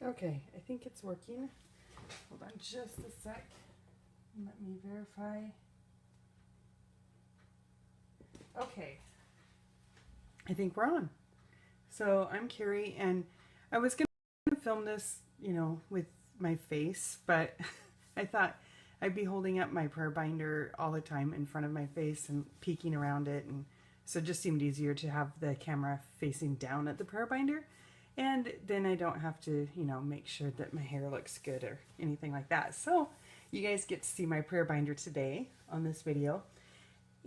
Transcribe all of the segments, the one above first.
Okay, I think it's working. Hold on just a sec. Let me verify. Okay, I think we're on. So I'm Carrie, and I was going to film this, with my face, but I thought I'd be holding up my prayer binder all the time in front of my face and peeking around it, and so it just seemed easier to have the camera facing down at the prayer binder. And then I don't have to, make sure that my hair looks good or anything like that. So you guys get to see my prayer binder today on this video.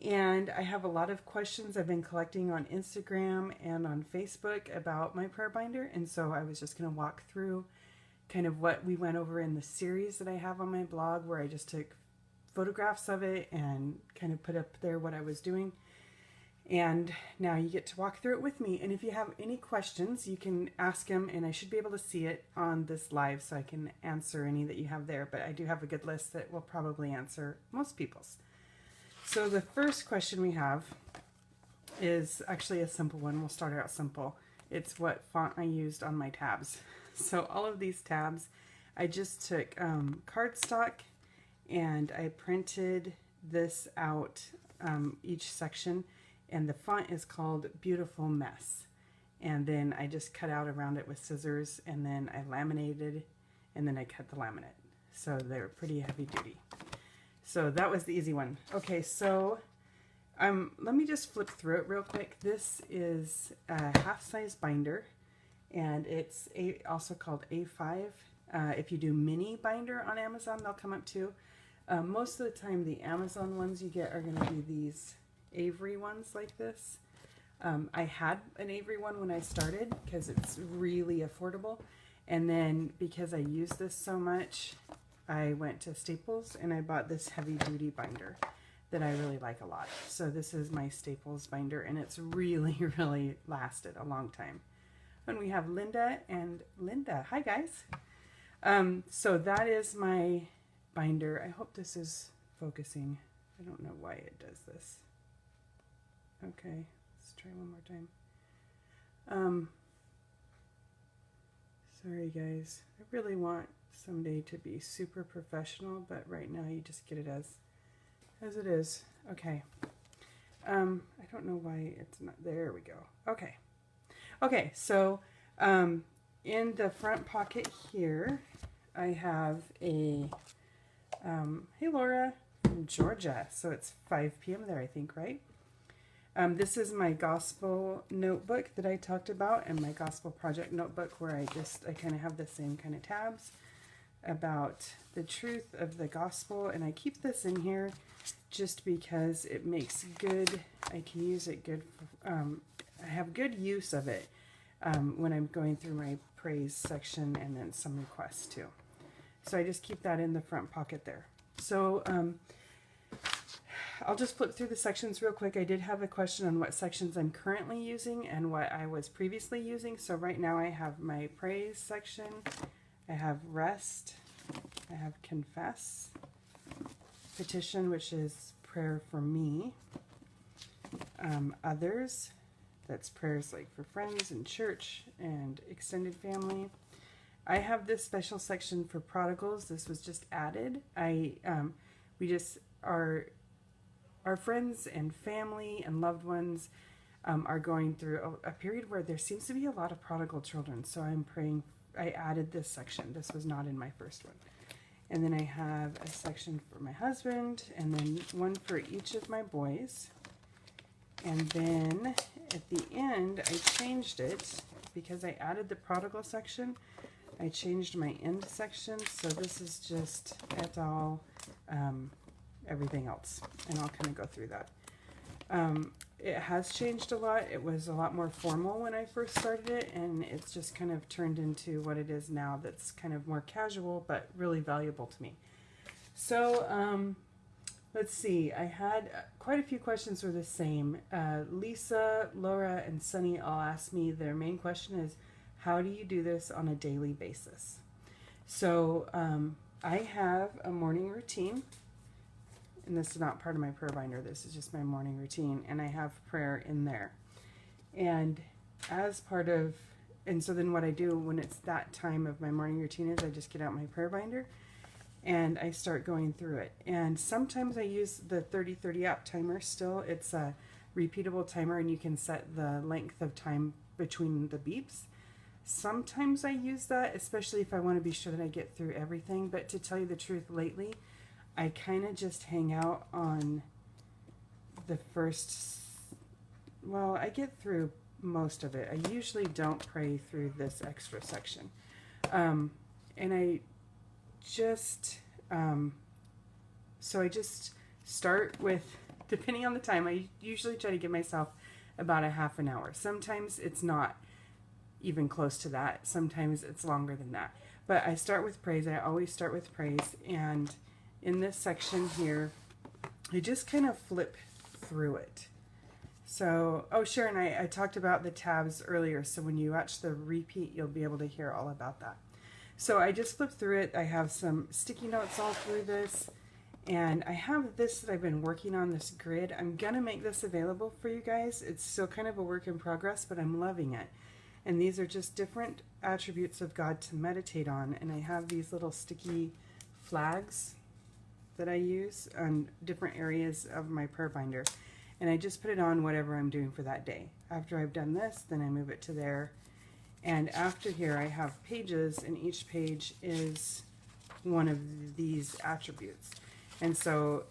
And I have a lot of questions I've been collecting on Instagram and on Facebook about my prayer binder. And so I was just going to walk through kind of what we went over in the series that I have on my blog, where I just took photographs of it and kind of put up there what I was doing. And now you get to walk through it with me. And if you have any questions, you can ask them, and I should be able to see it on this live so I can answer any that you have there. But I do have a good list that will probably answer most people's. So the first question we have is actually a simple one. We'll start out simple. It's what font I used on my tabs. So all of these tabs, I just took cardstock and I printed this out, each section. And the font is called Beautiful Mess. And then I just cut out around it with scissors, and then I laminated, and then I cut the laminate. So they're pretty heavy duty. So that was the easy one. Okay, so let me just flip through it real quick. This is a half-size binder, and it's also called A5. If you do mini binder on Amazon, they'll come up too. Most of the time, the Amazon ones you get are going to be these Avery ones like this. I had an Avery one when I started because it's really affordable, and then because I use this so much, I went to Staples and I bought this heavy duty binder that I really like a lot. So this is my Staples binder, and it's really lasted a long time. And we have Linda and Linda. Hi guys. So that is my binder. I hope this is focusing. I don't know why it does this. Okay, let's try one more time. Sorry guys, I really want someday to be super professional, but right now you just get it as it is. Okay. I don't know why it's not, there we go. Okay. Okay, so in the front pocket here, I have a, hey Laura from Georgia. So it's 5 p.m. there, I think, right? This is my gospel notebook that I talked about, and my gospel project notebook, where I kind of have the same kind of tabs about the truth of the gospel. And I keep this in here just because it makes good, I can use it good, I have good use of it when I'm going through my praise section and then some requests too. So I just keep that in the front pocket there. So I'll just flip through the sections real quick. I did have a question on what sections I'm currently using and what I was previously using. So right now I have my praise section, I have rest, I have confess, petition, which is prayer for me, others, that's prayers like for friends and church and extended family. I have this special section for prodigals. This was just added. Our friends and family and loved ones are going through a period where there seems to be a lot of prodigal children. So I'm praying, I added this section. This was not in my first one. And then I have a section for my husband, and then one for each of my boys. And then at the end, I changed it because I added the prodigal section. I changed my end section. So this is just et al. Everything else, and I'll kind of go through that. It has changed a lot. It was a lot more formal when I first started it, and it's just kind of turned into what it is now, that's kind of more casual but really valuable to me. So let's see, I had quite a few questions were the same. Lisa, Laura, and Sunny all asked me, their main question is, how do you do this on a daily basis? So I have a morning routine. And this is not part of my prayer binder, this is just my morning routine, and I have prayer in there. And as part of and so then what I do when it's that time of my morning routine is I just get out my prayer binder and I start going through it. And sometimes I use the 30-30 app timer still. It's a repeatable timer and you can set the length of time between the beeps. Sometimes I use that, especially if I want to be sure that I get through everything. But to tell you the truth, lately, I kind of just hang out on the first, well, I get through most of it. I usually don't pray through this extra section. And I just, so I just start with, depending on the time, I usually try to give myself about a half an hour. Sometimes it's not even close to that. Sometimes it's longer than that. But I start with praise. I always start with praise. And in this section here, I just kind of flip through it. So, oh, Sharon, I talked about the tabs earlier. So when you watch the repeat, you'll be able to hear all about that. So I just flipped through it. I have some sticky notes all through this. And I have this that I've been working on, this grid. I'm going to make this available for you guys. It's still kind of a work in progress, but I'm loving it. And these are just different attributes of God to meditate on. And I have these little sticky flags that I use on different areas of my prayer binder. And I just put it on whatever I'm doing for that day. After I've done this, then I move it to there. And after here, I have pages, and each page is one of these attributes. And so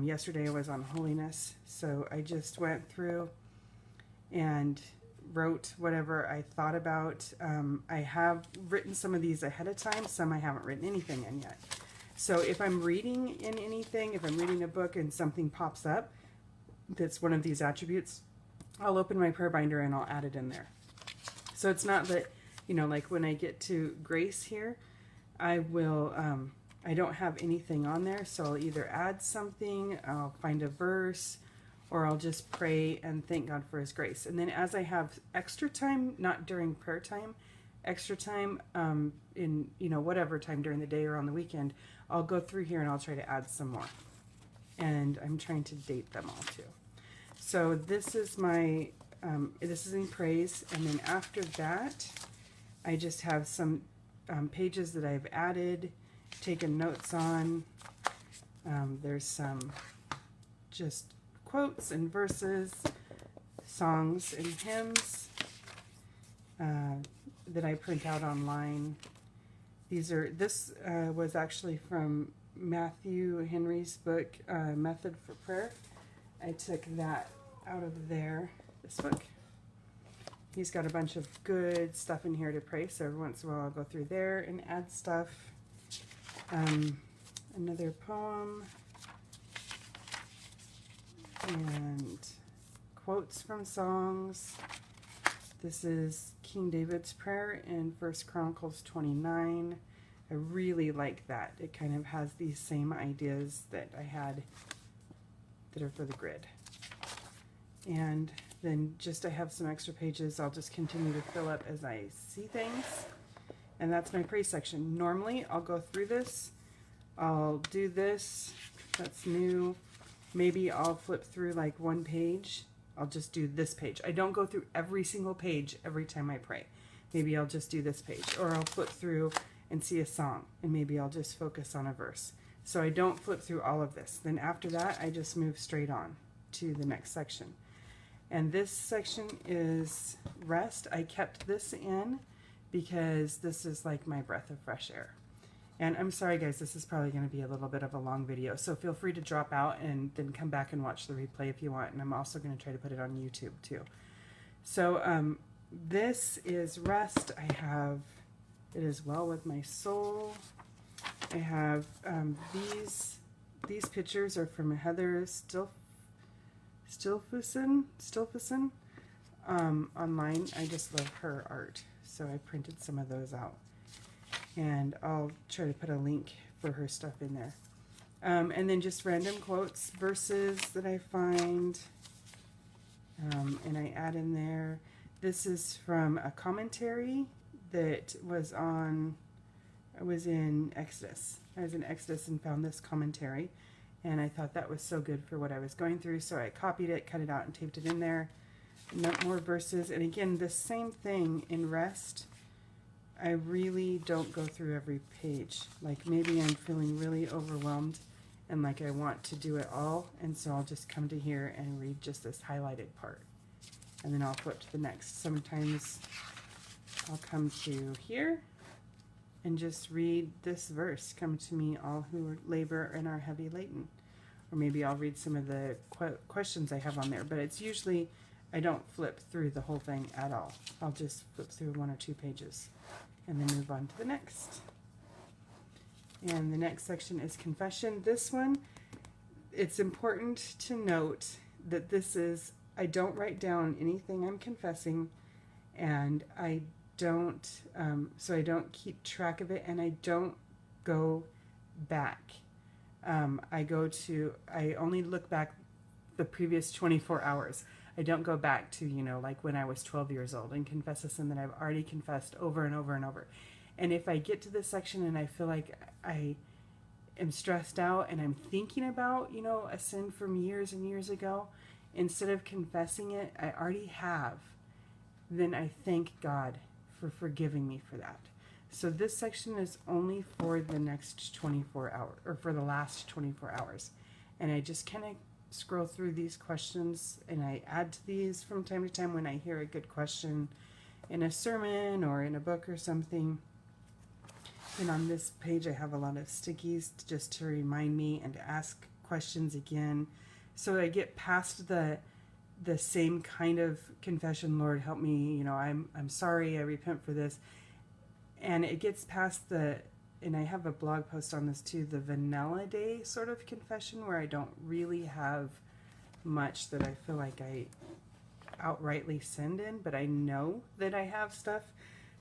yesterday I was on holiness. So I just went through and wrote whatever I thought about. I have written some of these ahead of time. Some I haven't written anything in yet. So if I'm reading in anything, if I'm reading a book and something pops up that's one of these attributes, I'll open my prayer binder and I'll add it in there. So it's not that, you know, like when I get to grace here, I will, I don't have anything on there. So I'll either add something, I'll find a verse, or I'll just pray and thank God for his grace. And then as I have extra time, not during prayer time, extra time in, you know, whatever time during the day or on the weekend, I'll go through here and I'll try to add some more. And I'm trying to date them all too. So this is my, this is in praise. And then after that, I just have some pages that I've added, taken notes on. There's some just quotes and verses, songs and hymns that I print out online. These are, this was actually from Matthew Henry's book, Method for Prayer. I took that out of there, this book. He's got a bunch of good stuff in here to pray, so every once in a while I'll go through there and add stuff. Another poem. And quotes from songs. This is King David's prayer in 1 Chronicles 29. I really like that. It kind of has these same ideas that I had that are for the grid. And then just I have some extra pages. I'll just continue to fill up as I see things. And that's my praise section. Normally I'll go through this. I'll do this. That's new. Maybe I'll flip through like one page. I'll just do this page. I don't go through every single page every time I pray. Maybe I'll just do this page. Or I'll flip through and see a song. And maybe I'll just focus on a verse. So I don't flip through all of this. Then after that, I just move straight on to the next section. And this section is rest. I kept this in because this is like my breath of fresh air. And I'm sorry guys, this is probably going to be a little bit of a long video, so feel free to drop out and then come back and watch the replay if you want. And I'm also going to try to put it on YouTube too. So this is rest. I have It Is Well With My Soul. I have these pictures are from Heather Stilfusen online. I just love her art, so I printed some of those out. And I'll try to put a link for her stuff in there. And then just random quotes, verses that I find, and I add in there. This is from a commentary that was on, I was in Exodus. I was in Exodus and found this commentary, and I thought that was so good for what I was going through, so I copied it, cut it out, and taped it in there. more verses. And again, the same thing in rest. I really don't go through every page. Like maybe I'm feeling really overwhelmed and like I want to do it all, and so I'll just come to here and read just this highlighted part. And then I'll flip to the next. Sometimes I'll come to here and just read this verse. Come to me, all who labor and are heavy laden. Or maybe I'll read some of the questions I have on there. But it's usually, I don't flip through the whole thing at all. I'll just flip through 1 or 2 pages and then move on to the next. And the next section is confession. This one, it's important to note that this is, I don't write down anything I'm confessing, and I don't, so I don't keep track of it, and I don't go back. I only look back the previous 24 hours. I don't go back to, like when I was 12 years old and confess a sin that I've already confessed over and over and over. And if I get to this section and I feel like I am stressed out and I'm thinking about, a sin from years and years ago, instead of confessing it, I already have, then I thank God for forgiving me for that. So this section is only for the next 24 hours, or for the last 24 hours. And I just kind of scroll through these questions, and I add to these from time to time when I hear a good question in a sermon or in a book or something. And on this page I have a lot of stickies just to remind me and to ask questions again. So I get past the same kind of confession, Lord help me, I'm sorry, I repent for this. And it gets past and I have a blog post on this too, the vanilla day sort of confession where I don't really have much that I feel like I outrightly sinned in, but I know that I have stuff.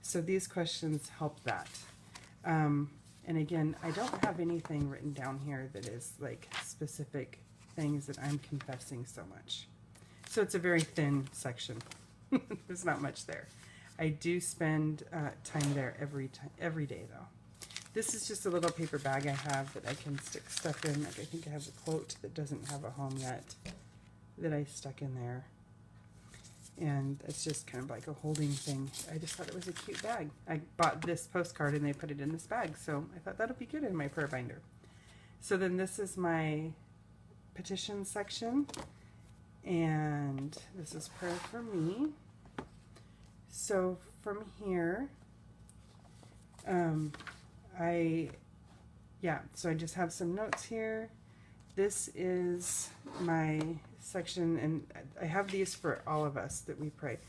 So these questions help that. And again, I don't have anything written down here that is like specific things that I'm confessing so much. So it's a very thin section. There's not much there. I do spend time there every day though. This is just a little paper bag I have that I can stick stuff in. Like I think I have a quote that doesn't have a home yet that I stuck in there. And it's just kind of like a holding thing. I just thought it was a cute bag. I bought this postcard and they put it in this bag, so I thought that'll be good in my prayer binder. So then this is my petition section, and this is prayer for me. So from here, so I just have some notes here. This is my section, and I have these for all of us that we pray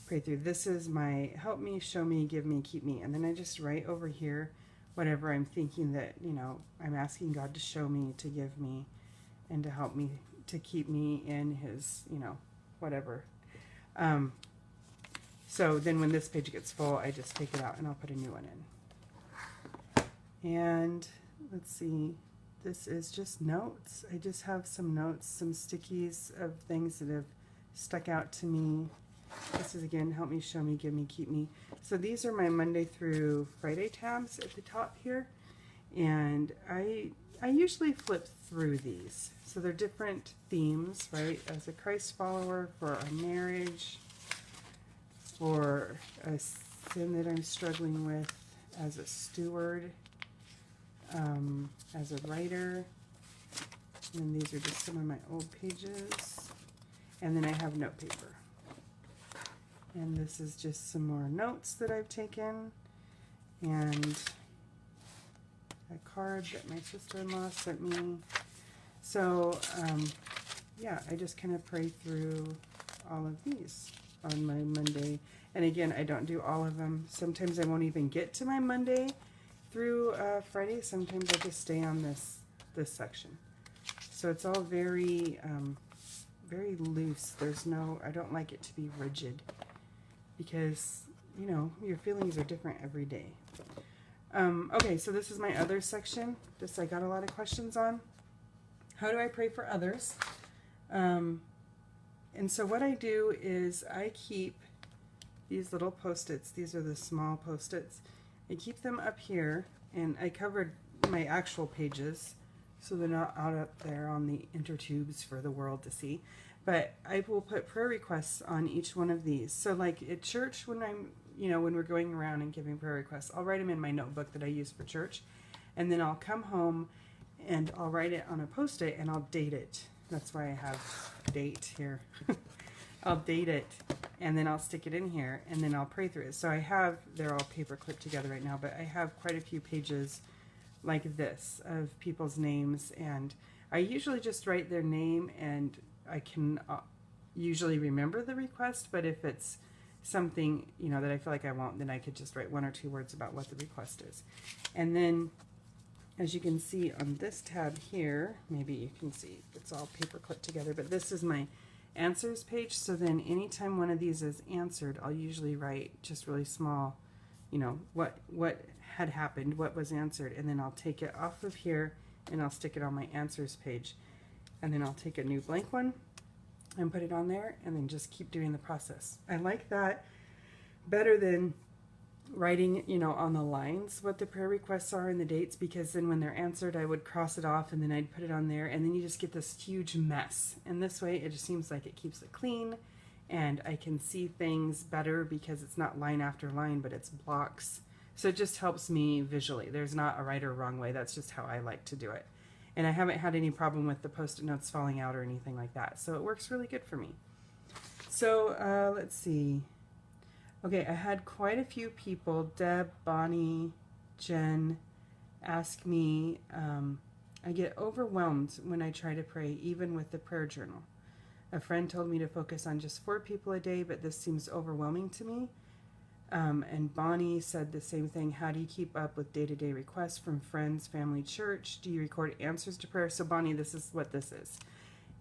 through. This is my help me, show me, give me, keep me. And then I just write over here whatever I'm thinking that, I'm asking God to show me, to give me, and to help me, to keep me in his, whatever. So then when this page gets full, I just take it out and I'll put a new one in. And let's see, this is just notes. I just have some notes, some stickies of things that have stuck out to me. This is again, help me, show me, give me, keep me. So these are my Monday through Friday tabs at the top here. And I usually flip through these. So they're different themes, right? As a Christ follower, for our marriage, for a sin that I'm struggling with, as a steward, as a writer. And these are just some of my old pages. And then I have note paper. And this is just some more notes that I've taken. And a card that my sister-in-law sent me. So, I just kind of pray through all of these on my Monday. And again, I don't do all of them. Sometimes I won't even get to my Monday through Friday. Sometimes I just stay on this section. So it's all very, very loose. I don't like it to be rigid because, your feelings are different every day. Okay, so this is my other section. This I got a lot of questions on. How do I pray for others? And so what I do is I keep these little Post-its. These are the small Post-its. I keep them up here, and I covered my actual pages so they're not out up there on the intertubes for the world to see. but I will put prayer requests on each one of these. So like at church, when I'm, when we're going around and giving prayer requests, I'll write them in my notebook that I use for church. And then I'll come home and I'll write it on a Post-it and I'll date it. That's why I have date here. I'll date it and then I'll stick it in here and then I'll pray through it. So they're all paper clipped together right now, but I have quite a few pages like this of people's names, and I usually just write their name, and I can usually remember the request, but if it's something, that I feel like I won't, then I could just write 1 or 2 words about what the request is. And then, as you can see on this tab here, maybe you can see it's all paper clipped together, but this is my answers page. So then anytime one of these is answered, I'll usually write just really small, what had happened, what was answered, and then I'll take it off of here and I'll stick it on my answers page. And then I'll take a new blank one and put it on there and then just keep doing the process. I like that better than writing, on the lines what the prayer requests are and the dates, because then when they're answered, I would cross it off and then I'd put it on there, and then you just get this huge mess. And this way it just seems like it keeps it clean and I can see things better because it's not line after line, but it's blocks. So it just helps me visually. There's not a right or wrong way. That's just how I like to do it. And I haven't had any problem with the Post-it notes falling out or anything like that. So it works really good for me. So let's see. Okay, I had quite a few people, Deb, Bonnie, Jen, ask me, I get overwhelmed when I try to pray, even with the prayer journal. A friend told me to focus on just 4 people a day, but this seems overwhelming to me. And Bonnie said the same thing. How do you keep up with day-to-day requests from friends, family, church? Do you record answers to prayer? So Bonnie, this is what this is.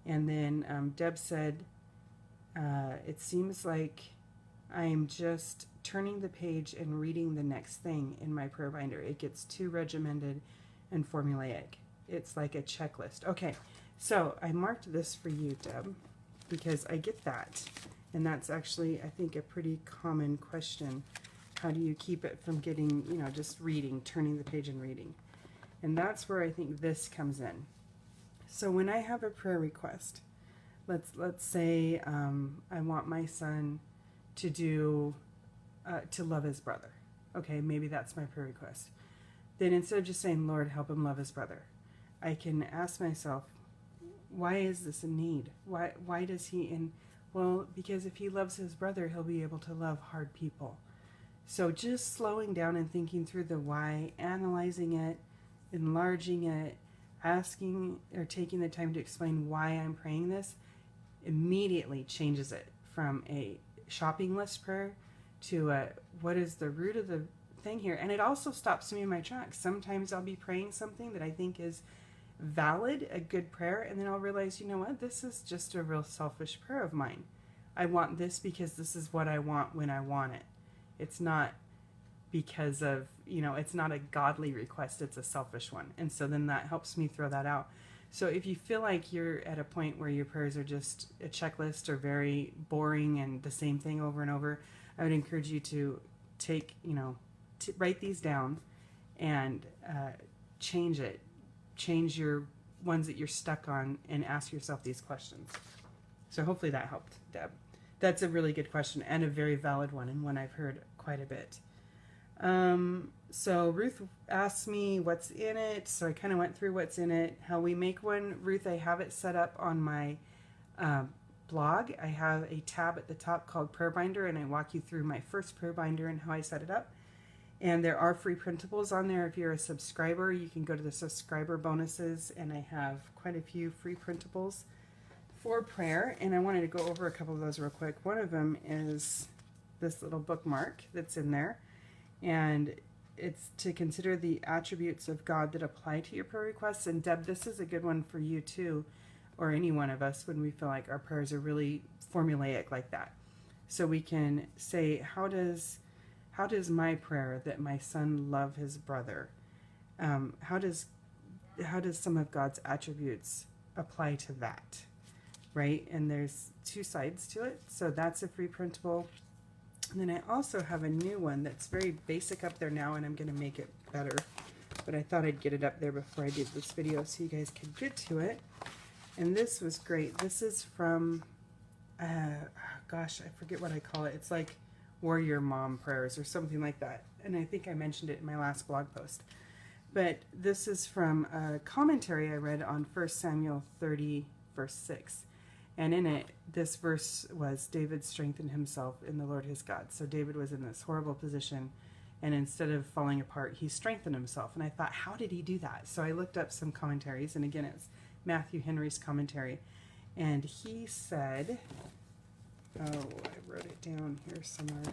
And then Deb said, it seems like I am just turning the page and reading the next thing in my prayer binder. It gets too regimented and formulaic. It's like a checklist. Okay, so I marked this for you, Deb, because I get that. And that's actually, I think, a pretty common question. How do you keep it from getting, just reading, turning the page and reading? And that's where I think this comes in. So when I have a prayer request, let's say I want my son to do, to love his brother. Okay, maybe that's my prayer request. Then instead of just saying, Lord, help him love his brother, I can ask myself, why is this a need? Why does he, well, because if he loves his brother, he'll be able to love hard people. So just slowing down and thinking through the why, analyzing it, enlarging it, asking or taking the time to explain why I'm praying this, immediately changes it from a shopping list prayer to what is the root of the thing here. And it also stops me in my tracks. Sometimes I'll be praying something that I think is valid, a good prayer, and then I'll realize, you know what, this is just a real selfish prayer of mine. I want this because this is what I want when I want it. It's not because of, it's not a godly request, it's a selfish one. And so then that helps me throw that out. So if you feel like you're at a point where your prayers are just a checklist or very boring and the same thing over and over, I would encourage you to take, write these down and change it. Change your ones that you're stuck on and ask yourself these questions. So hopefully that helped, Deb. That's a really good question and a very valid one, and one I've heard quite a bit. So Ruth asked me what's in it. So I kind of went through what's in it, how we make one. Ruth, I have it set up on my blog. I have a tab at the top called Prayer Binder, and I walk you through my first prayer binder and how I set it up. And there are free printables on there. If you're a subscriber, you can go to the subscriber bonuses, and I have quite a few free printables for prayer. And I wanted to go over a couple of those real quick. One of them is this little bookmark that's in there, and it's to consider the attributes of God that apply to your prayer requests. And Deb, this is a good one for you too, or any one of us, when we feel like our prayers are really formulaic like that. So we can say, how does my prayer that my son love his brother, how does some of God's attributes apply to that, right? And there's 2 sides to it. So that's a free printable. And then I also have a new one that's very basic up there now, and I'm going to make it better. But I thought I'd get it up there before I did this video so you guys could get to it. And this was great. This is from gosh, I forget what I call it. It's like warrior mom prayers or something like that. And I think I mentioned it in my last blog post. But this is from a commentary I read on 1 Samuel 30, verse 6. And in it, this verse was, David strengthened himself in the Lord his God. So David was in this horrible position, and instead of falling apart, he strengthened himself. And I thought, how did he do that? So I looked up some commentaries, and again, it's Matthew Henry's commentary. And he said, oh, I wrote it down here somewhere.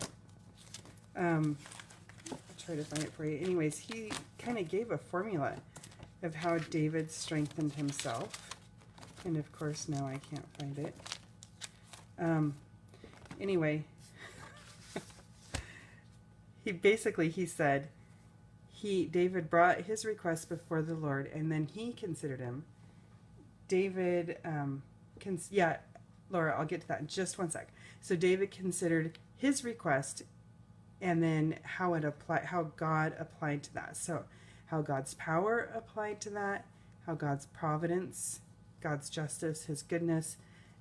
I'll try to find it for you. Anyways, he kind of gave a formula of how David strengthened himself. And of course, now I can't find it. Anyway, he said, David brought his request before the Lord, and then he considered him. David, Laura, I'll get to that in just one sec. So David considered his request, and then how God applied to that. So how God's power applied to that, how God's providence, God's justice, his goodness,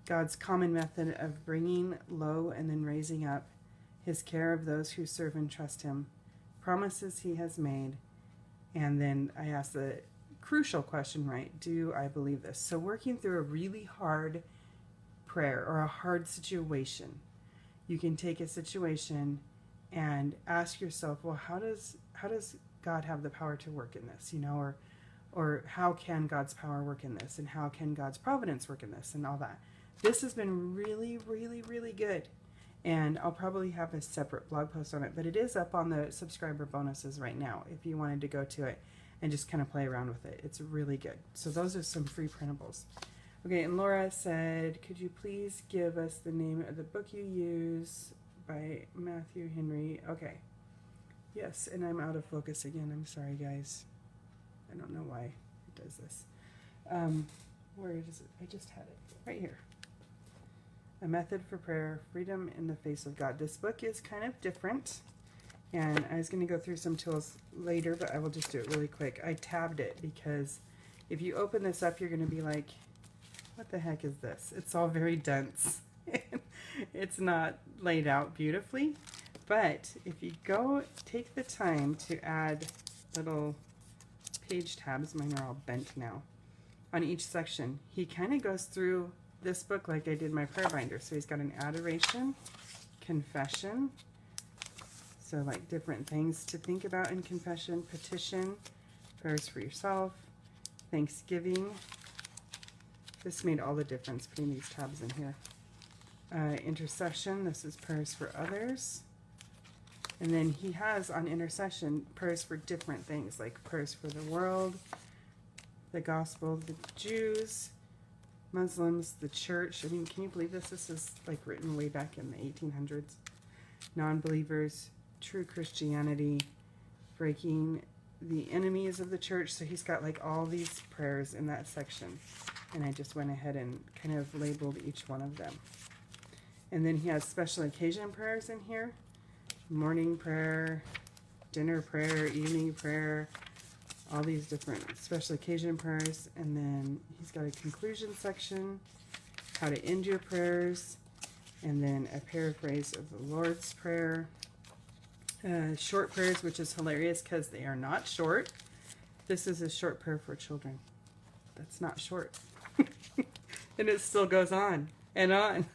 God's common method of bringing low and then raising up, his care of those who serve and trust him, promises he has made, and then I asked the crucial question, right? Do I believe this? So working through a really hard prayer or a hard situation, you can take a situation and ask yourself, well, how does God have the power to work in this, or how can God's power work in this, and how can God's providence work in this, and all that. This has been really, really, really good, and I'll probably have a separate blog post on it, but it is up on the subscriber bonuses right now if you wanted to go to it and just kind of play around with it. It's really good. So those are some free printables. Okay, and Laura said, could you please give us the name of the book you use by Matthew Henry? Okay. Yes, and I'm out of focus again. I'm sorry, guys. I don't know why it does this. Where is it? I just had it right here. A Method for Prayer, Freedom in the Face of God. This book is kind of different, and I was going to go through some tools later, but I will just do it really quick. I tabbed it because if you open this up, you're going to be like, what the heck is this? It's all very dense. It's not laid out beautifully, but if you go take the time to add little page tabs, mine are all bent now, on each section, he kind of goes through this book like I did my prayer binder. So he's got an adoration, confession, so like different things to think about in confession, petition, prayers for yourself, thanksgiving. This made all the difference putting these tabs in here. Intercession, this is prayers for others. And then he has on intercession prayers for different things, like prayers for the world, the gospel, the Jews, Muslims, the church. I mean, can you believe this? This is like written way back in the 1800s. Non-believers, true Christianity, breaking the enemies of the church. So he's got like all these prayers in that section. And I just went ahead and kind of labeled each one of them. And then he has special occasion prayers in here. Morning prayer, dinner prayer, evening prayer, all these different special occasion prayers. And then he's got a conclusion section, how to end your prayers, and then a paraphrase of the Lord's Prayer. Short prayers, which is hilarious because they are not short. This is a short prayer for children. That's not short. And it still goes on and on.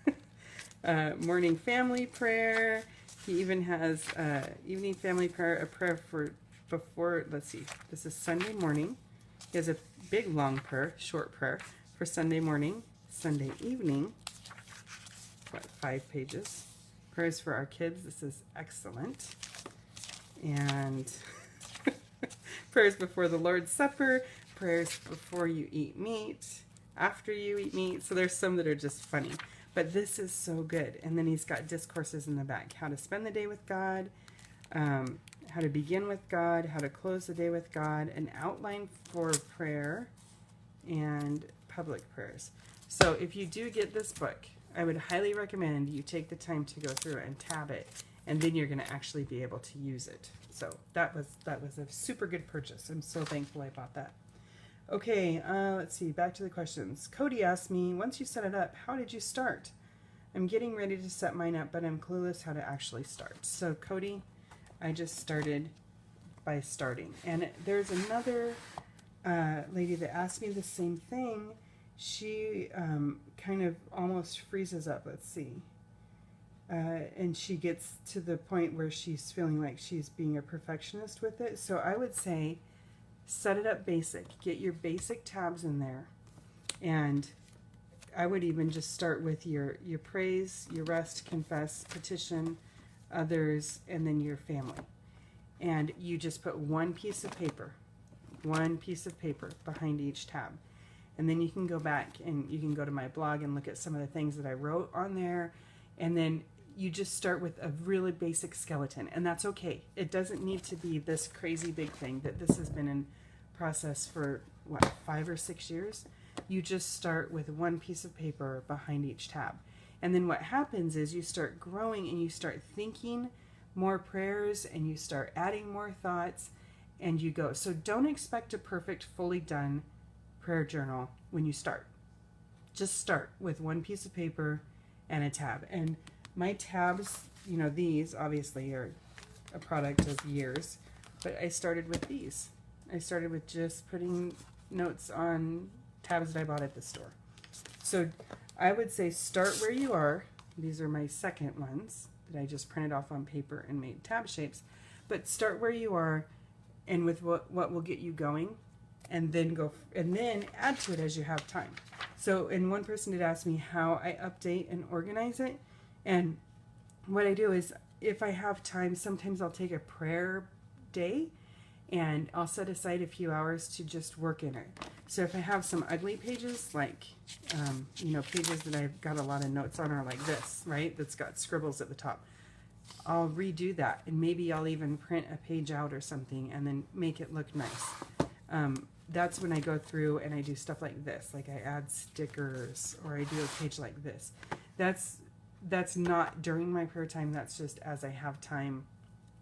Morning family prayer. He even has evening family prayer, a prayer for before, let's see, this is Sunday morning. He has a big long prayer, short prayer for Sunday morning, Sunday evening, what, 5 pages. Prayers for our kids, this is excellent. And prayers before the Lord's Supper, prayers before you eat meat, after you eat meat. So there's some that are just funny. But this is so good. And then he's got discourses in the back. How to spend the day with God, how to begin with God, how to close the day with God, an outline for prayer, and public prayers. So if you do get this book, I would highly recommend you take the time to go through and tab it, and then you're going to actually be able to use it. So that was a super good purchase. I'm so thankful I bought that. Okay, let's see, back to the questions. Cody asked me, once you set it up, how did you start? I'm getting ready to set mine up, but I'm clueless how to actually start. So Cody, I just started by starting. And there's another lady that asked me the same thing. She kind of almost freezes up. Let's see. And she gets to the point where she's feeling like she's being a perfectionist with it. So I would say set it up basic. Get your basic tabs in there. And I would even just start with your praise, your rest, confess, petition, others, and then your family. And you just put one piece of paper behind each tab. And then you can go back and you can go to my blog and look at some of the things that I wrote on there. And then you just start with a really basic skeleton. And that's okay. It doesn't need to be this crazy big thing that this has been in process for, what, 5 or 6 years? You just start with one piece of paper behind each tab. And then what happens is you start growing and you start thinking more prayers and you start adding more thoughts and you go. So don't expect a perfect, fully done prayer journal when you start. Just start with one piece of paper and a tab. And my tabs, you know, these obviously are a product of years, but I started with these. I started with just putting notes on tabs that I bought at the store. So I would say start where you are. These are my second ones that I just printed off on paper and made tab shapes. But start where you are and with what will get you going, and then go and then add to it as you have time. So, and one person did ask me how I update and organize it. And what I do is if I have time, sometimes I'll take a prayer day and I'll set aside a few hours to just work in it. So if I have some ugly pages, like, you know, pages that I've got a lot of notes on are like this, right? That's got scribbles at the top. I'll redo that, and maybe I'll even print a page out or something and then make it look nice. That's when I go through and I do stuff like this, like I add stickers or I do a page like this. That's not during my prayer time. That's just as I have time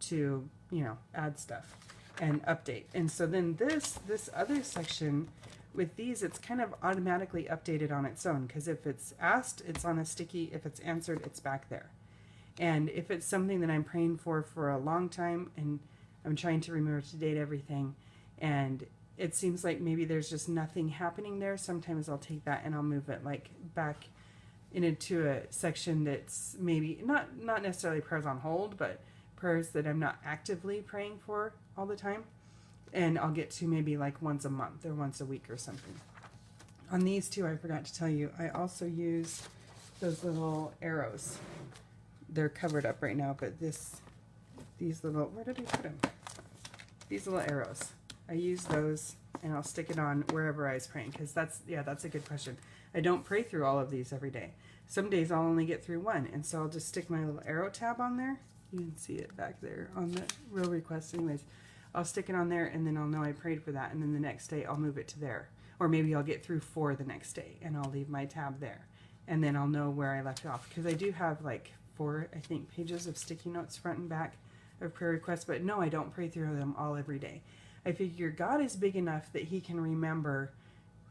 to, you know, add stuff and update. And so then this other section with these, it's kind of automatically updated on its own, because if it's asked, it's on a sticky. If it's answered, it's back there. And if it's something that I'm praying for a long time and I'm trying to remember to date everything, and it seems like maybe there's just nothing happening there, sometimes I'll take that and I'll move it like back into a section that's maybe not necessarily prayers on hold, but prayers that I'm not actively praying for all the time. And I'll get to maybe like once a month or once a week or something. On these two, I forgot to tell you, I also use those little arrows. They're covered up right now, but these little, where did I put them? These little arrows. I use those and I'll stick it on wherever I was praying, because that's a good question. I don't pray through all of these every day. Some days I'll only get through one, and so I'll just stick my little arrow tab on there. You can see it back there on the real requests. Anyways, I'll stick it on there and then I'll know I prayed for that, and then the next day I'll move it to there. Or maybe I'll get through 4 the next day and I'll leave my tab there. And then I'll know where I left off, because I do have like 4, I think, pages of sticky notes front and back of prayer requests, but no, I don't pray through them all every day. I figure God is big enough that he can remember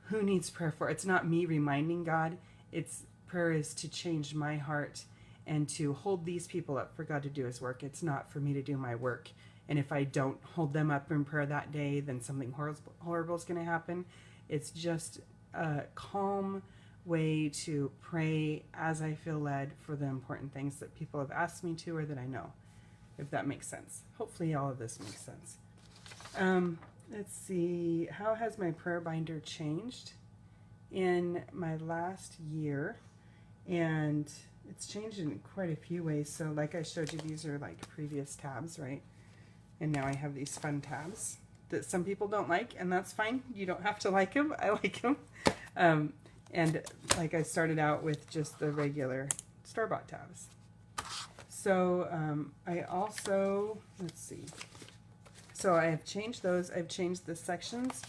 who needs prayer for. It's not me reminding God. It's prayer is to change my heart and to hold these people up for God to do his work. It's not for me to do my work. And if I don't hold them up in prayer that day, then something horrible is going to happen. It's just a calm way to pray as I feel led for the important things that people have asked me to, or that I know, if that makes sense. Hopefully all of this makes sense. Let's see, how has my prayer binder changed in my last year? And it's changed in quite a few ways. So like I showed you, these are like previous tabs, right? And now I have these fun tabs that some people don't like, and that's fine. You don't have to like them. I like them. And like I started out with just the regular store-bought tabs. So I also, let's see. So I have changed those. I've changed the sections.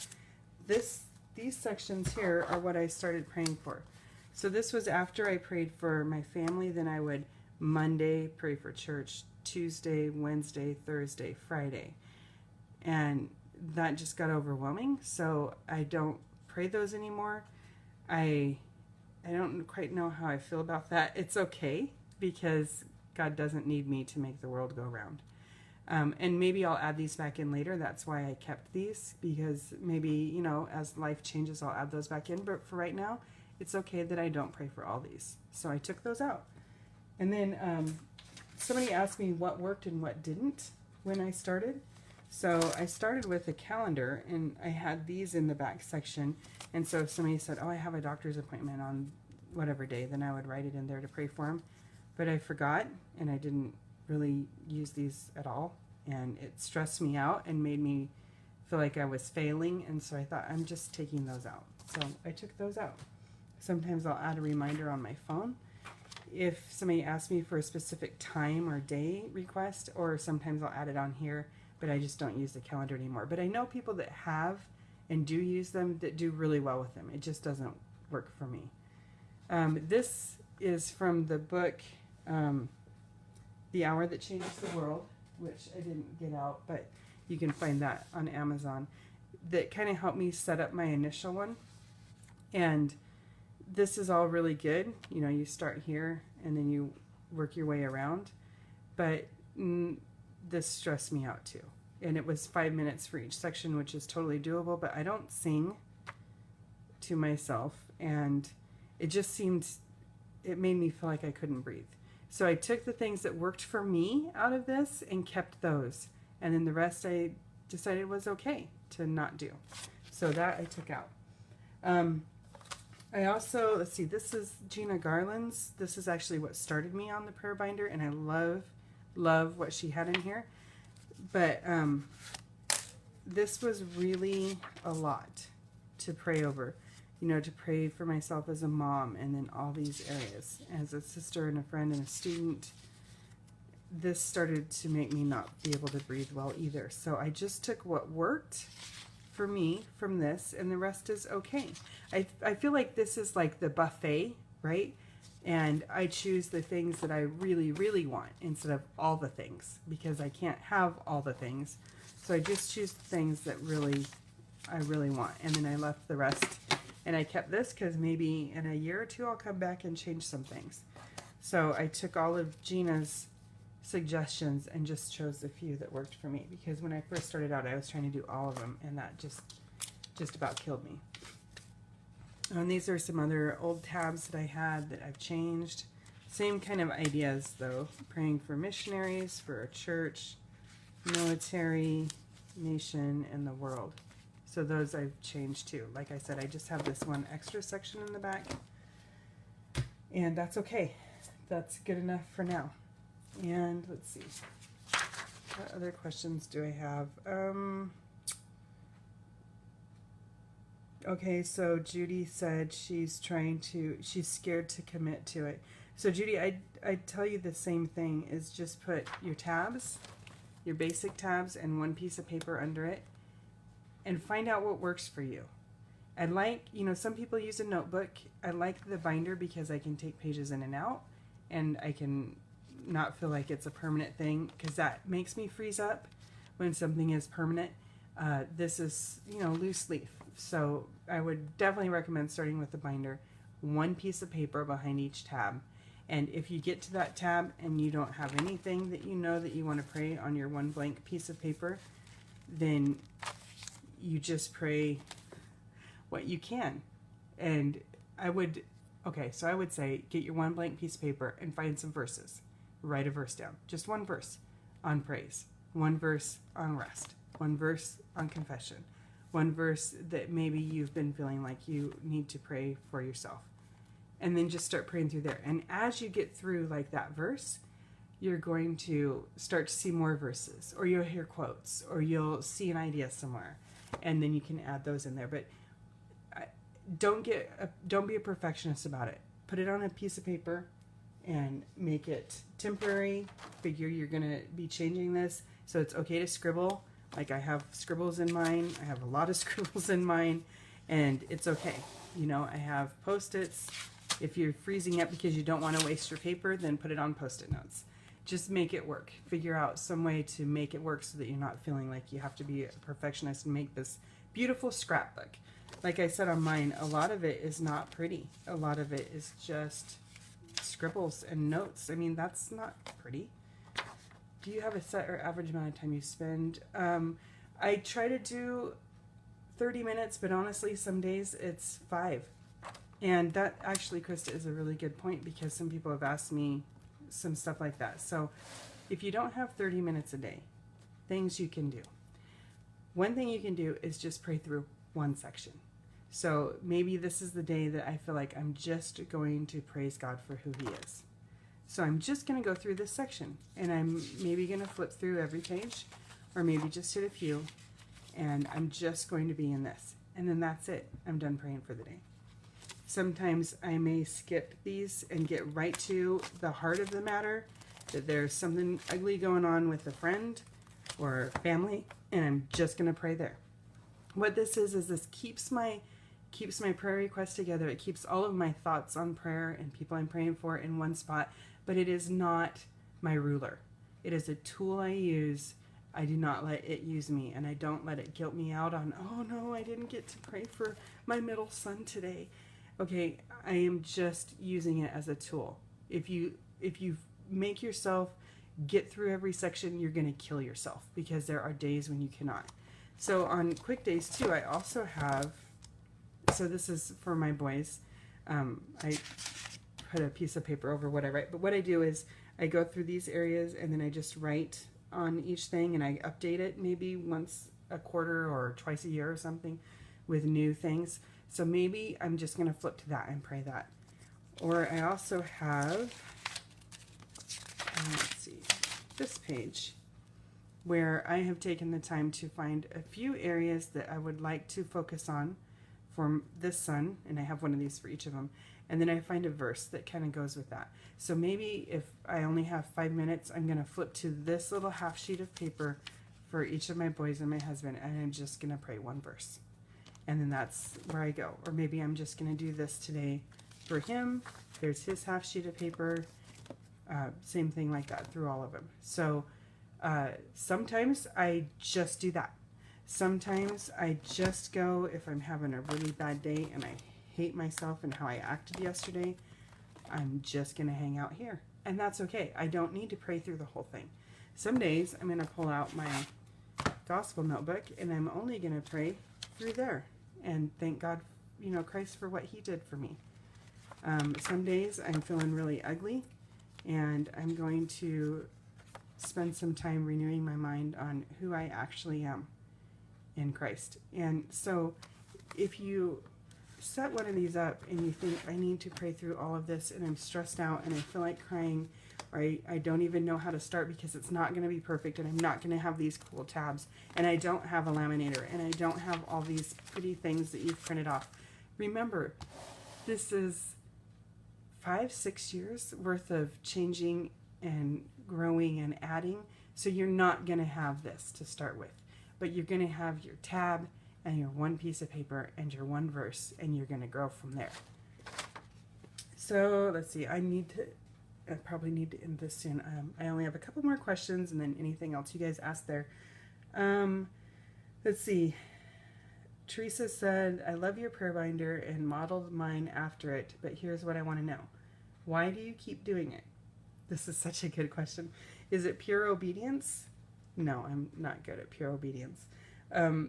These sections here are what I started praying for. So this was after I prayed for my family. Then I would Monday pray for church, Tuesday, Wednesday, Thursday, Friday. And that just got overwhelming. So I don't pray those anymore. I I don't quite know how I feel about that. It's okay because God doesn't need me to make the world go round. And maybe I'll add these back in later. That's why I kept these, because maybe, you know, as life changes, I'll add those back in. But for right now, it's okay that I don't pray for all these. So I took those out. And then somebody asked me what worked and what didn't when I started. So I started with a calendar, and I had these in the back section. And so if somebody said, oh, I have a doctor's appointment on whatever day, then I would write it in there to pray for them. But I forgot, and I didn't really use these at all, and it stressed me out and made me feel like I was failing, and so I thought, I'm just taking those out. So I took those out. Sometimes I'll add a reminder on my phone if somebody asks me for a specific time or day request, or sometimes I'll add it on here, but I just don't use the calendar anymore. But I know people that have and do use them that do really well with them. It just doesn't work for me. This is from the book The Hour That Changes the World, which I didn't get out, but you can find that on Amazon. That kind of helped me set up my initial one. And this is all really good. You know, you start here and then you work your way around. But this stressed me out too. And it was 5 minutes for each section, which is totally doable, but I don't sing to myself. And it just seemed, it made me feel like I couldn't breathe. So I took the things that worked for me out of this and kept those. And then the rest I decided was okay to not do. So that I took out. I also, let's see, this is Gina Garland's. This is actually what started me on the prayer binder, and I love what she had in here. But this was really a lot to pray over. You know, to pray for myself as a mom, and then all these areas as a sister and a friend and a student. This started to make me not be able to breathe well either. So I just took what worked for me from this, and the rest is okay. I feel like this is like the buffet, right? And I choose the things that I really, really want instead of all the things, because I can't have all the things. So I just choose the things that I really want, and then I left the rest. And I kept this because maybe in a year or two I'll come back and change some things. So I took all of Gina's suggestions and just chose a few that worked for me, because when I first started out I was trying to do all of them, and that just about killed me. And these are some other old tabs that I had that I've changed. Same kind of ideas though. Praying for missionaries, for a church, military, nation, and the world. So those I've changed too. Like I said, I just have this one extra section in the back, and that's okay. That's good enough for now. And let's see, what other questions do I have? Okay, so Judy said she's scared to commit to it. So Judy, I tell you the same thing, is just put your tabs, your basic tabs, and one piece of paper under it, and find out what works for you. I like, you know, some people use a notebook. I like the binder because I can take pages in and out, and I can not feel like it's a permanent thing, because that makes me freeze up when something is permanent. This is, you know, loose leaf. So I would definitely recommend starting with the binder, one piece of paper behind each tab. And if you get to that tab and you don't have anything that you know that you want to pray on your one blank piece of paper, then you just pray what you can. And I would say get your one blank piece of paper and find some verses. Write a verse down. Just one verse on praise, one verse on rest, one verse on confession, one verse that maybe you've been feeling like you need to pray for yourself. And then just start praying through there. And as you get through like that verse, you're going to start to see more verses, or you'll hear quotes, or you'll see an idea somewhere, and then you can add those in there. But don't be a perfectionist about it. Put it on a piece of paper and make it temporary. Figure you're going to be changing this, so it's okay to scribble. Like I have scribbles in mine. I have a lot of scribbles in mine, and it's okay. You know, I have Post-its. If you're freezing up because you don't want to waste your paper, then put it on Post-it notes. Just make it work. Figure out some way to make it work so that you're not feeling like you have to be a perfectionist and make this beautiful scrapbook. like I said on mine, a lot of it is not pretty. A lot of it is just scribbles and notes. I mean, that's not pretty. Do you have a set or average amount of time you spend? I try to do 30 minutes, but honestly, some days it's 5. And that actually, Krista, is a really good point, because some people have asked me some stuff like that. So if you don't have 30 minutes a day, things you can do. One thing you can do is just pray through one section. So maybe this is the day that I feel like I'm just going to praise God for who he is. So I'm just going to go through this section, and I'm maybe going to flip through every page, or maybe just hit a few, and I'm just going to be in this. And then that's it. I'm done praying for the day. Sometimes I may skip these and get right to the heart of the matter, that there's something ugly going on with a friend or family, and I'm just going to pray there. What this is this keeps my prayer requests together. It keeps all of my thoughts on prayer and people I'm praying for in one spot, but it is not my ruler. It is a tool I use. I do not let it use me, and I don't let it guilt me out on, oh no, I didn't get to pray for my middle son today. Okay, I am just using it as a tool. If you make yourself get through every section, you're going to kill yourself, because there are days when you cannot. So on quick days too, I also have, so this is for my boys. I put a piece of paper over what I write, but what I do is I go through these areas, and then I just write on each thing, and I update it maybe once a quarter or twice a year or something with new things. So maybe I'm just going to flip to that and pray that. Or I also have, let's see, this page, where I have taken the time to find a few areas that I would like to focus on for this son, and I have one of these for each of them. And then I find a verse that kind of goes with that. So maybe if I only have 5 minutes, I'm going to flip to this little half sheet of paper for each of my boys and my husband, and I'm just going to pray one verse. And then that's where I go. Or maybe I'm just going to do this today for him. There's his half sheet of paper. Same thing like that through all of them. So sometimes I just do that. Sometimes I just go, if I'm having a really bad day and I hate myself and how I acted yesterday, I'm just going to hang out here. And that's okay. I don't need to pray through the whole thing. Some days I'm going to pull out my gospel notebook, and I'm only going to pray through there and thank God, Christ, for what he did for me. Some days I'm feeling really ugly, and I'm going to spend some time renewing my mind on who I actually am in Christ. And so if you set one of these up and you think, I need to pray through all of this, and I'm stressed out and I feel like crying, or I don't even know how to start because it's not going to be perfect, and I'm not going to have these cool tabs, and I don't have a laminator, and I don't have all these pretty things that you've printed off. Remember, this is 5-6 years worth of changing and growing and adding, so you're not going to have this to start with, but you're going to have your tab and your one piece of paper and your one verse, and you're going to grow from there. So let's see, I probably need to end this soon. I only have a couple more questions, and then anything else you guys asked there. Let's see. Teresa said, I love your prayer binder and modeled mine after it, but here's what I want to know. Why do you keep doing it? This is such a good question. Is it pure obedience? No, I'm not good at pure obedience.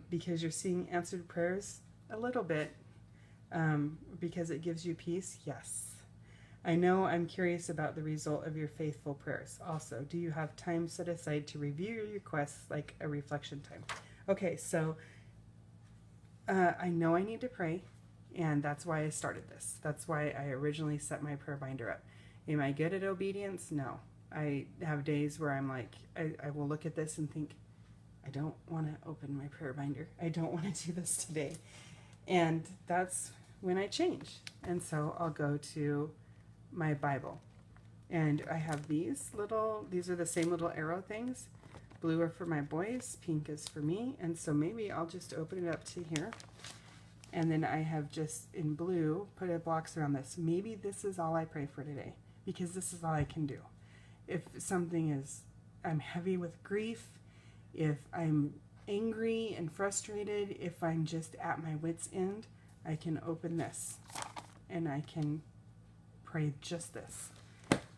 Because you're seeing answered prayers? A little bit. Because it gives you peace? Yes. I know I'm curious about the result of your faithful prayers. Also, do you have time set aside to review your requests, like a reflection time? Okay, so I know I need to pray, and that's why I started this. That's why I originally set my prayer binder up. Am I good at obedience? No. I have days where I'm like, I will look at this and think, I don't want to open my prayer binder. I don't want to do this today. And that's when I change. And so I'll go to my Bible. And I have these are the same little arrow things. Blue are for my boys, pink is for me. And so maybe I'll just open it up to here. And then I have just in blue put a box around this. Maybe this is all I pray for today, because this is all I can do. If something is, I'm heavy with grief, if I'm angry and frustrated, if I'm just at my wit's end, I can open this and I can pray just this.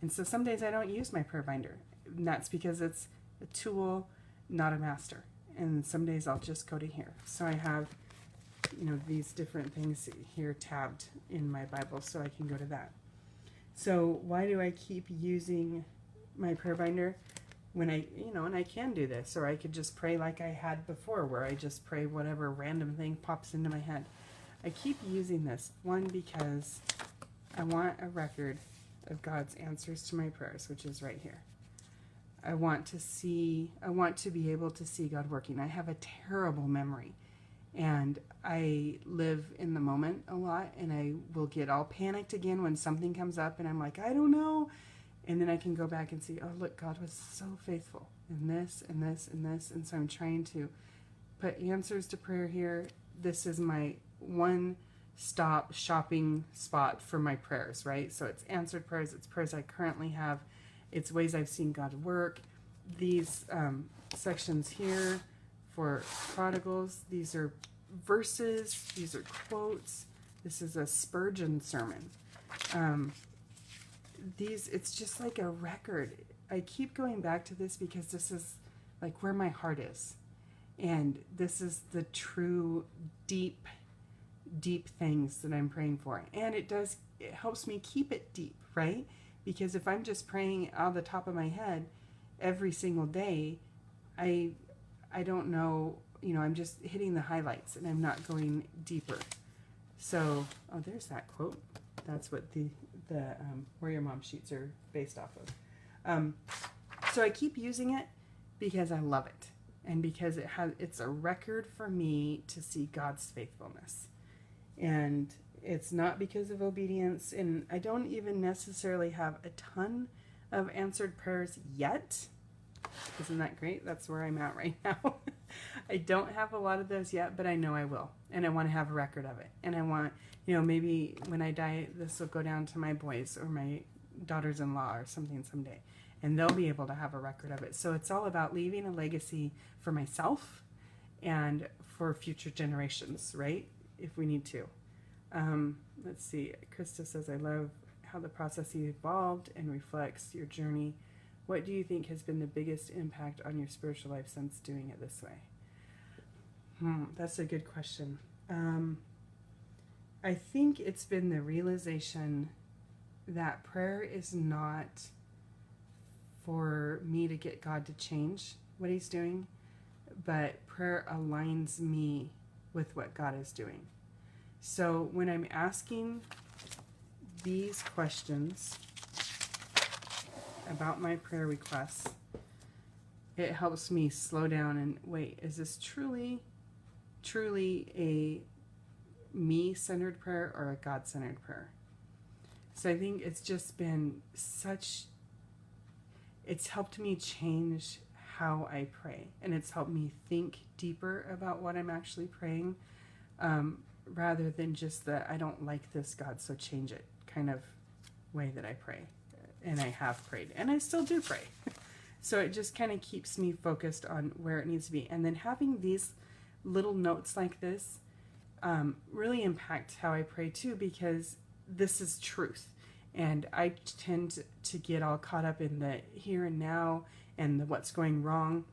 And so some days I don't use my prayer binder, and that's because it's a tool, not a master. And some days I'll just go to here. So I have, these different things here tabbed in my Bible, so I can go to that. So why do I keep using my prayer binder when and I can do this, or I could just pray like I had before, where I just pray whatever random thing pops into my head. I keep using this, one, because I want a record of God's answers to my prayers, which is right here. I want to be able to see God working. I have a terrible memory, and I live in the moment a lot, and I will get all panicked again when something comes up and I'm like, I don't know. And then I can go back and see, oh, look, God was so faithful in this and this and this. And so I'm trying to put answers to prayer here. This is my one-stop shopping spot for my prayers, right? So it's answered prayers. It's prayers I currently have. It's ways I've seen God work. These sections here for prodigals, these are verses. These are quotes. This is a Spurgeon sermon. It's just like a record. I keep going back to this because this is like where my heart is. And this is the true deep things that I'm praying for. And it helps me keep it deep, right? Because if I'm just praying out of the top of my head every single day, I don't know, I'm just hitting the highlights and I'm not going deeper. So, there's that quote. That's what the Where Your Mom sheets are based off of. So I keep using it because I love it, and because it's a record for me to see God's faithfulness. And it's not because of obedience, and I don't even necessarily have a ton of answered prayers yet. Isn't that great? That's where I'm at right now. I don't have a lot of those yet, but I know I will. And I want to have a record of it. And I want, maybe when I die, this will go down to my boys or my daughters-in-law or something someday. And they'll be able to have a record of it. So it's all about leaving a legacy for myself and for future generations, right? If we need to. Let's see. Krista says, I love how the process evolved and reflects your journey. What do you think has been the biggest impact on your spiritual life since doing it this way? That's a good question. I think it's been the realization that prayer is not for me to get God to change what he's doing, but prayer aligns me with what God is doing. So when I'm asking these questions about my prayer requests, it helps me slow down and wait, is this truly a me-centered prayer or a God-centered prayer? So I think it's just been it's helped me change how I pray, and it's helped me think deeper about what I'm actually praying, rather than just the I don't like this, God, so change it kind of way that I pray. And I have prayed, and I still do pray. So it just kind of keeps me focused on where it needs to be. And then having these little notes like this really impact how I pray too, because this is truth. And I tend to get all caught up in the here and now and the what's going wrong.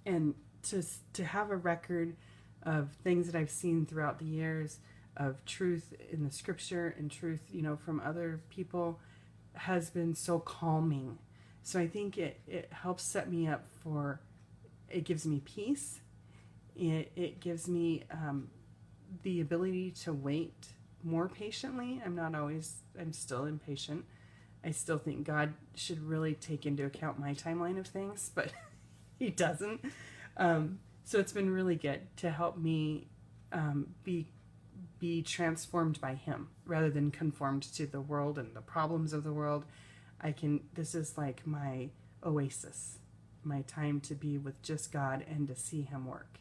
And to have a record of things that I've seen throughout the years of truth in the scripture and truth, from other people, has been so calming. So I think it helps set me up it gives me peace. It gives me the ability to wait more patiently. I'm still impatient. I still think God should really take into account my timeline of things, but he doesn't. So it's been really good to help me be transformed by him rather than conformed to the world and the problems of the world. This is like my oasis, my time to be with just God and to see him work.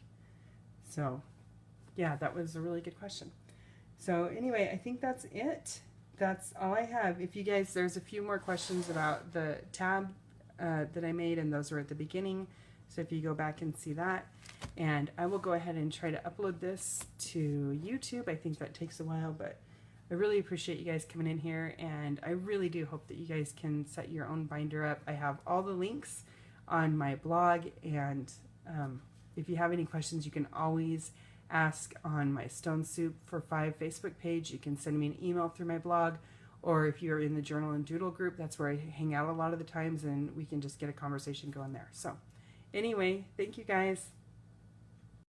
So yeah, that was a really good question. So anyway, I think that's it. That's all I have. If you guys, there's a few more questions about the tab that I made, and those were at the beginning. So if you go back and see that. And I will go ahead and try to upload this to YouTube. I think that takes a while, but I really appreciate you guys coming in here, and I really do hope that you guys can set your own binder up. I have all the links on my blog, and if you have any questions, you can always ask on my Stone Soup for 5 Facebook page. You can send me an email through my blog, or if you're in the Journal and Doodle group, that's where I hang out a lot of the times, and we can just get a conversation going there. So anyway, thank you guys.